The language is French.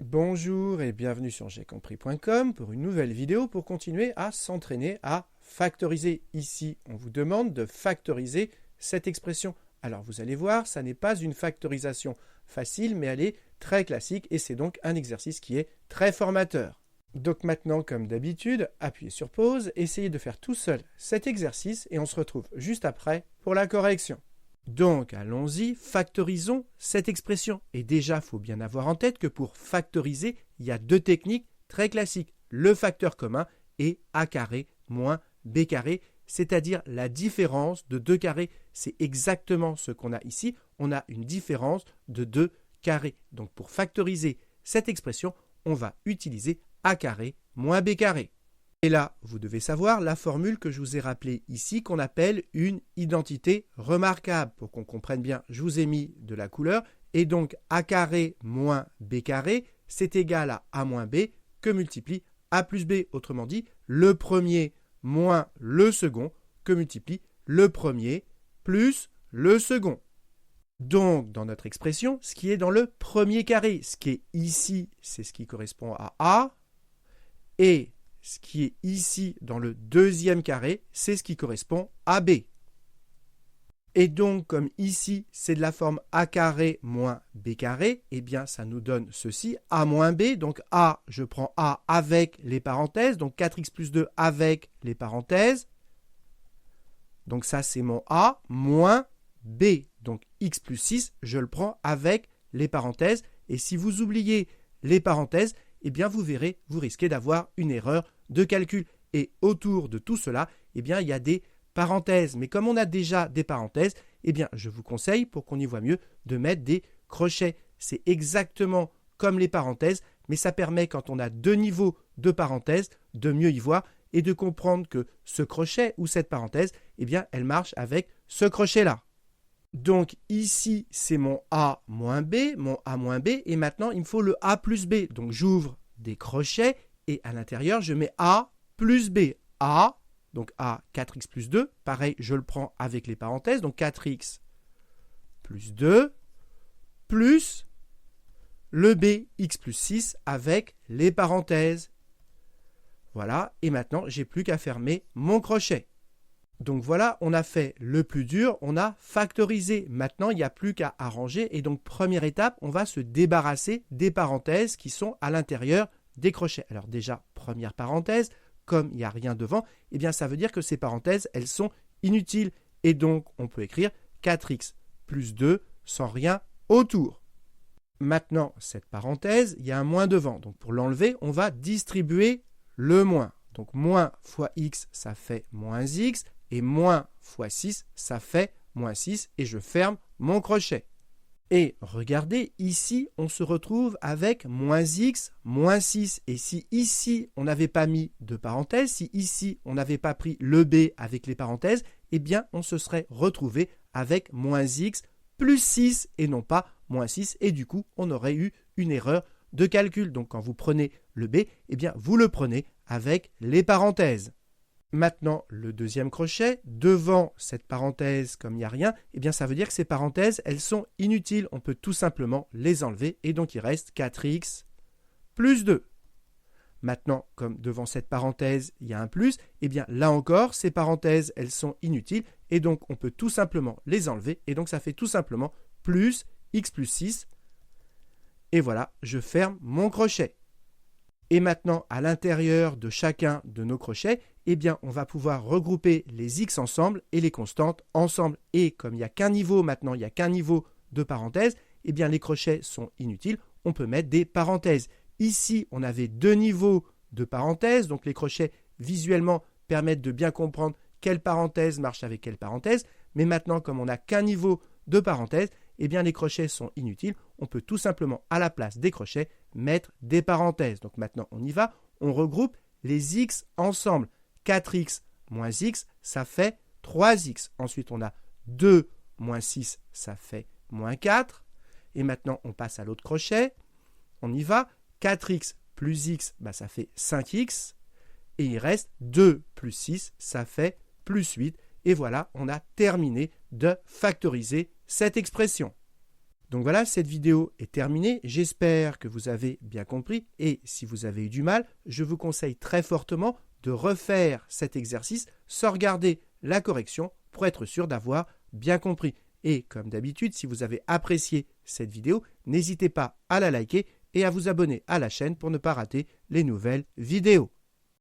Bonjour et bienvenue sur j'aicompris.com pour une nouvelle vidéo pour continuer à s'entraîner à factoriser. Ici, on vous demande de factoriser cette expression. Alors vous allez voir, ça n'est pas une factorisation facile, mais elle est très classique et c'est donc un exercice qui est très formateur. Donc maintenant, comme d'habitude, appuyez sur pause, essayez de faire tout seul cet exercice et on se retrouve juste après pour la correction. Donc, allons-y, factorisons cette expression. Et déjà, il faut bien avoir en tête que pour factoriser, il y a deux techniques très classiques. Le facteur commun et a carré moins b carré, c'est-à-dire la différence de 2 carrés. C'est exactement ce qu'on a ici. On a une différence de 2 carrés. Donc, pour factoriser cette expression, on va utiliser a carré moins b carré. Et là, vous devez savoir la formule que je vous ai rappelée ici, qu'on appelle une identité remarquable. Pour qu'on comprenne bien, je vous ai mis de la couleur. Et donc, a carré moins b carré, c'est égal à a moins b que multiplie a plus b. Autrement dit, le premier moins le second que multiplie le premier plus le second. Donc, dans notre expression, ce qui est dans le premier carré, ce qui est ici, c'est ce qui correspond à a. Et ce qui est ici dans le deuxième carré, c'est ce qui correspond à b. Et donc, comme ici, c'est de la forme a carré moins b carré, eh bien, ça nous donne ceci, a moins b. Donc, a, je prends a avec les parenthèses, donc 4x plus 2 avec les parenthèses. Donc, ça, c'est mon a moins b. Donc, x plus 6, je le prends avec les parenthèses. Et si vous oubliez les parenthèses, eh bien, vous verrez, vous risquez d'avoir une erreur de calcul. Et autour de tout cela, eh bien, il y a des parenthèses. Mais comme on a déjà des parenthèses, eh bien, je vous conseille, pour qu'on y voit mieux, de mettre des crochets. C'est exactement comme les parenthèses, mais ça permet, quand on a deux niveaux de parenthèses, de mieux y voir et de comprendre que ce crochet ou cette parenthèse, eh bien, elle marche avec ce crochet-là. Donc ici, c'est mon A moins B, et maintenant, il me faut le A plus B. Donc j'ouvre des crochets et à l'intérieur, je mets A plus B. A, donc A, 4x plus 2. Pareil, je le prends avec les parenthèses. Donc 4x plus 2 plus le B, x plus 6 avec les parenthèses. Voilà, et maintenant, j'ai plus qu'à fermer mon crochet. Donc voilà, on a fait le plus dur, on a factorisé. Maintenant, il n'y a plus qu'à arranger. Et donc, première étape, on va se débarrasser des parenthèses qui sont à l'intérieur des crochets. Alors déjà, première parenthèse, comme il n'y a rien devant, eh bien ça veut dire que ces parenthèses, elles sont inutiles. Et donc, on peut écrire 4x plus 2 sans rien autour. Maintenant, cette parenthèse, il y a un moins devant. Donc pour l'enlever, on va distribuer le moins. Donc moins fois x, ça fait moins x. Et moins fois 6, ça fait moins 6 et je ferme mon crochet. Et regardez, ici, on se retrouve avec moins x, moins 6. Et si ici, on n'avait pas mis de parenthèse, si ici, on n'avait pas pris le b avec les parenthèses, eh bien, on se serait retrouvé avec moins x plus 6 et non pas moins 6. Et du coup, on aurait eu une erreur de calcul. Donc, quand vous prenez le b, eh bien, vous le prenez avec les parenthèses. Maintenant, le deuxième crochet, devant cette parenthèse, comme il n'y a rien, eh bien ça veut dire que ces parenthèses, elles sont inutiles. On peut tout simplement les enlever et donc il reste 4x plus 2. Maintenant, comme devant cette parenthèse, il y a un plus, eh bien là encore, ces parenthèses, elles sont inutiles et donc on peut tout simplement les enlever et donc ça fait tout simplement plus x plus 6. Et voilà, je ferme mon crochet. Et maintenant, à l'intérieur de chacun de nos crochets, eh bien, on va pouvoir regrouper les x ensemble et les constantes ensemble. Et comme il n'y a qu'un niveau maintenant, il n'y a qu'un niveau de parenthèse, eh bien, les crochets sont inutiles. On peut mettre des parenthèses. Ici, on avait deux niveaux de parenthèses. Donc, les crochets, visuellement, permettent de bien comprendre quelle parenthèse marche avec quelle parenthèse. Mais maintenant, comme on n'a qu'un niveau de parenthèse, eh bien, les crochets sont inutiles. On peut tout simplement, à la place des crochets, mettre des parenthèses. Donc maintenant, on y va. On regroupe les x ensemble. 4x moins x, ça fait 3x. Ensuite, on a 2 moins 6, ça fait moins 4. Et maintenant, on passe à l'autre crochet. On y va. 4x plus x, ça fait 5x. Et il reste 2 plus 6, ça fait plus 8. Et voilà, on a terminé de factoriser cette expression. Donc voilà, cette vidéo est terminée. J'espère que vous avez bien compris et si vous avez eu du mal, je vous conseille très fortement de refaire cet exercice sans regarder la correction pour être sûr d'avoir bien compris. Et comme d'habitude, si vous avez apprécié cette vidéo, n'hésitez pas à la liker et à vous abonner à la chaîne pour ne pas rater les nouvelles vidéos.